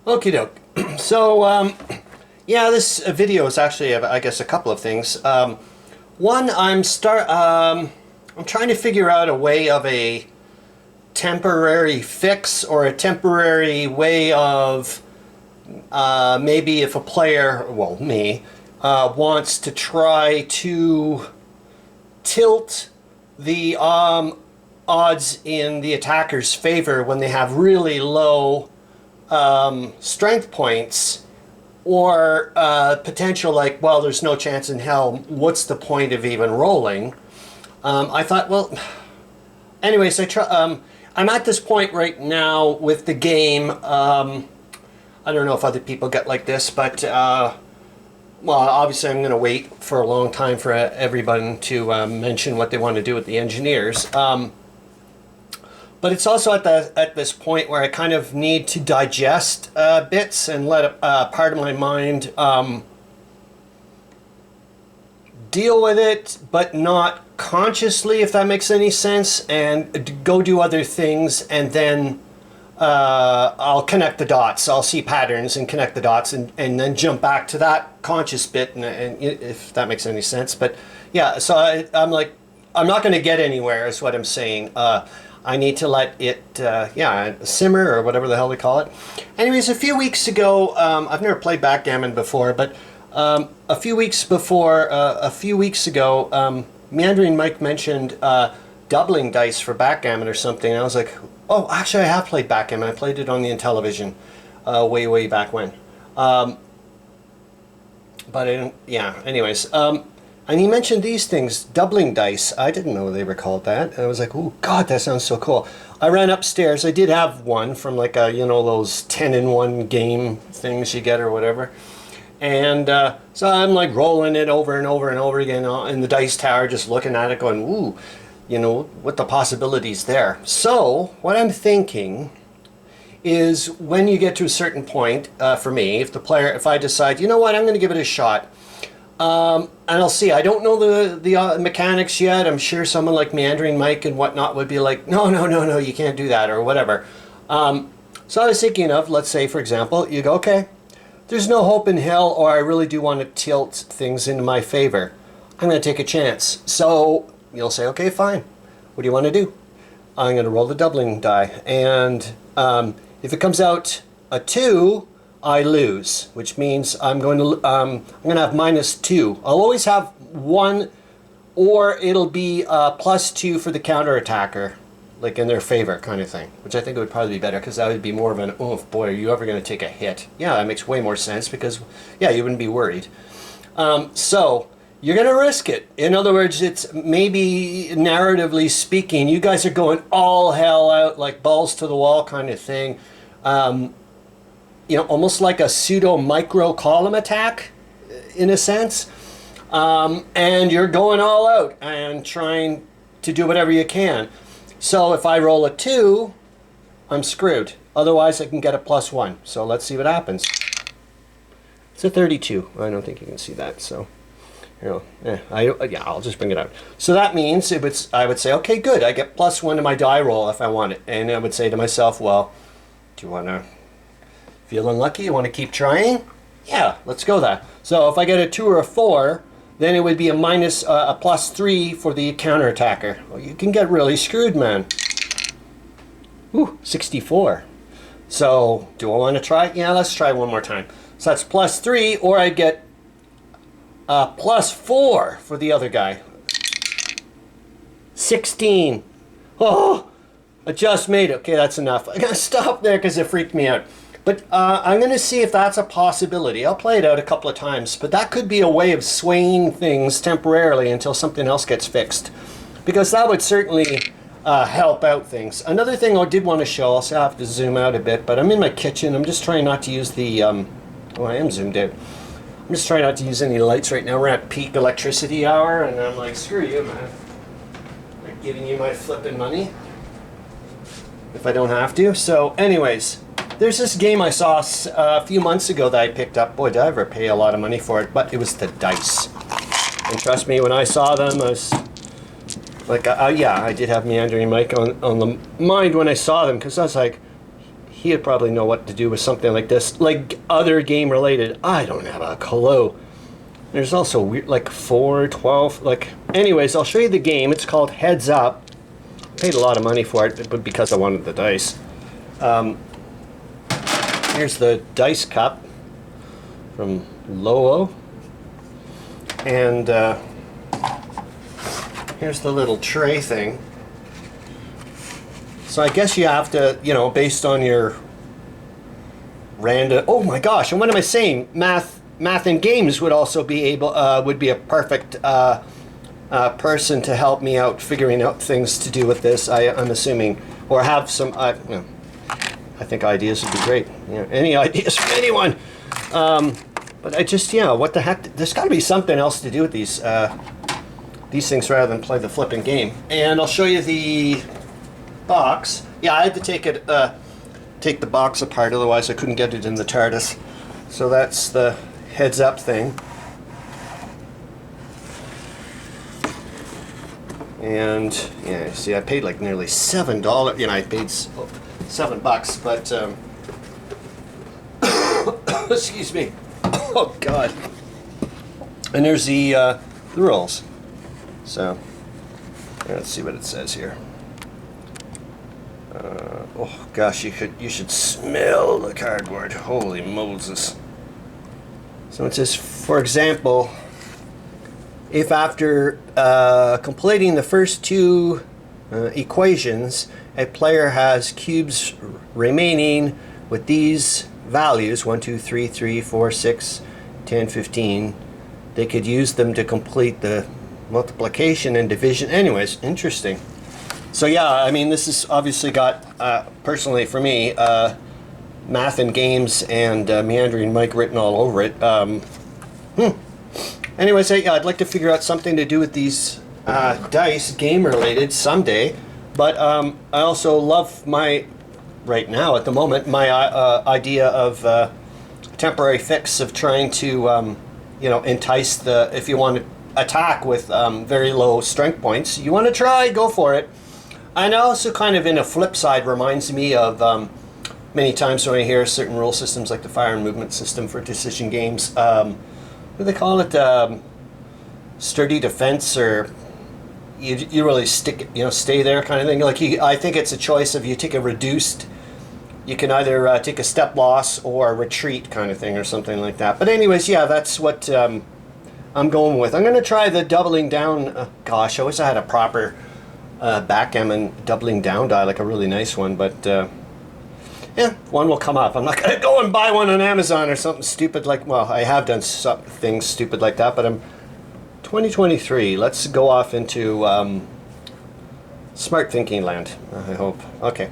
Okie doke. So, yeah, this video is actually, I guess, a couple of things. One, I'm trying to figure out a way of a temporary fix or a temporary way of maybe if a player, well, me, wants to try to tilt the odds in the attacker's favor when they have really low strength points, or potential like, well, there's no chance in hell, what's the point of even rolling? I thought, well, anyways, I'm at this point right now with the game. I don't know if other people get like this, but well, obviously I'm going to wait for a long time for everyone to mention what they want to do with the engineers. But it's also at this point where I kind of need to digest bits and let part of my mind deal with it, but not consciously, if that makes any sense, and go do other things, and then I'll connect the dots. I'll see patterns and connect the dots, and then jump back to that conscious bit, and if that makes any sense. But yeah, so I'm like, I'm not going to get anywhere, is what I'm saying. I need to let it, yeah, simmer, or whatever the hell they call it. Anyways, a few weeks ago, I've never played backgammon before, but a few weeks ago, Meandering Mike mentioned doubling dice for backgammon or something. And I was like, oh, actually, I have played backgammon. I played it on the Intellivision way back when. But I didn't, yeah, anyways. And he mentioned these things, doubling dice. I didn't know they were called that. And I was like, oh, God, that sounds so cool. I ran upstairs. I did have one from like a, you know, those 10-in-1 game things you get or whatever. And so I'm like rolling it over and over and over again in the dice tower, just looking at it going, ooh, you know, what the possibilities there. So what I'm thinking is when you get to a certain point, for me, if I decide, you know what, I'm going to give it a shot. And I'll see. I don't know the mechanics yet. I'm sure someone like Meandering Mike and whatnot would be like, no, you can't do that, or whatever. So I was thinking of, let's say, for example, you go, okay, there's no hope in hell, or I really do want to tilt things into my favor. I'm going to take a chance. So you'll say, okay, fine. What do you want to do? I'm going to roll the doubling die. And if it comes out a 2, I lose, which means I'm going to have -2. I'll always have 1, or it'll be +2 for the counterattacker, like in their favor kind of thing, which I think would probably be better, because that would be more of an, oh boy, are you ever going to take a hit? Yeah, that makes way more sense, because yeah, you wouldn't be worried. So you're going to risk it. In other words, it's maybe, narratively speaking, you guys are going all hell out, like balls to the wall kind of thing. You know, almost like a pseudo micro column attack, in a sense. And you're going all out and trying to do whatever you can. So if I roll a 2, I'm screwed. Otherwise, I can get a +1. So let's see what happens. It's a 32. I don't think you can see that. So, you know, yeah, I'll just bring it out. So that means I would say, okay, good. I get +1 to my die roll if I want it. And I would say to myself, well, do you want to feel unlucky? You want to keep trying? Yeah, let's go that. So if I get a 2 or a 4, then it would be a +3 for the counterattacker. Well, you can get really screwed, man. Ooh, 64. So do I want to try? Yeah, let's try one more time. So that's +3, or I get +4 for the other guy. 16. Oh, I just made it. Okay, that's enough. I gotta stop there because it freaked me out. But I'm going to see if that's a possibility. I'll play it out a couple of times, but that could be a way of swaying things temporarily until something else gets fixed, because that would certainly help out things. Another thing I did want to show, I'll have to zoom out a bit, but I'm in my kitchen. I'm just trying not to use the, oh, I am zoomed out. I'm just trying not to use any lights right now. We're at peak electricity hour, and I'm like, screw you, man. I'm not giving you my flipping money if I don't have to. So anyways, there's this game I saw a few months ago that I picked up. Boy, did I ever pay a lot of money for it, but it was the dice. And trust me, when I saw them, I was like, yeah, I did have Meandering Mike on the mind when I saw them, because I was like, he'd probably know what to do with something like this. Like other game related, I don't have a clue. There's also weird, like 4, 12, like... Anyways, I'll show you the game. It's called Heads Up. Paid a lot of money for it, but because I wanted the dice. Here's the dice cup from Lowell. And here's the little tray thing. So I guess you have to, you know, based on your random... Oh my gosh, and what am I saying? Math and games would also be able, would be a perfect person to help me out figuring out things to do with this, I'm assuming. Or have some, you know, I think ideas would be great. You know, any ideas from anyone? But I just, yeah, what the heck? There's got to be something else to do with these things rather than play the flipping game. And I'll show you the box. Yeah, I had to take the box apart, otherwise I couldn't get it in the TARDIS. So that's the Heads Up thing. And yeah, see, I paid like nearly $7. You know, I paid $7, but excuse me. Oh God. And there's the rules. So let's see what it says here. Oh gosh, you should smell the cardboard. Holy Moses. So it says, for example, if after completing the first 2 equations, a player has cubes remaining with these values, 1, 2, 3, 3, 4, 6, 10, 15, they could use them to complete the multiplication and division. Anyways, interesting. So yeah, I mean, this has obviously got, personally for me, math and games and Meandering Mike written all over it. Anyways, yeah, I'd like to figure out something to do with these dice, game related, someday. But I also love right now at the moment, my idea of temporary fix of trying to, you know, entice if you want to attack with very low strength points, you want to try, go for it. And also kind of in a flip side reminds me of many times when I hear certain rule systems like the fire and movement system for decision games, what do they call it, sturdy defense, or you really stick, you know, stay there kind of thing. Like I think it's a choice of you take a reduced, you can either take a step loss or retreat kind of thing or something like that. But anyways, yeah, that's what I'm going with. I'm going to try the doubling down. Gosh, I wish I had a proper backgammon doubling down die, like a really nice one, but yeah, one will come up. I'm not going to go and buy one on Amazon or something stupid like, well, I have done some things stupid like that, but I'm 2023. Let's go off into smart thinking land, I hope. Okay.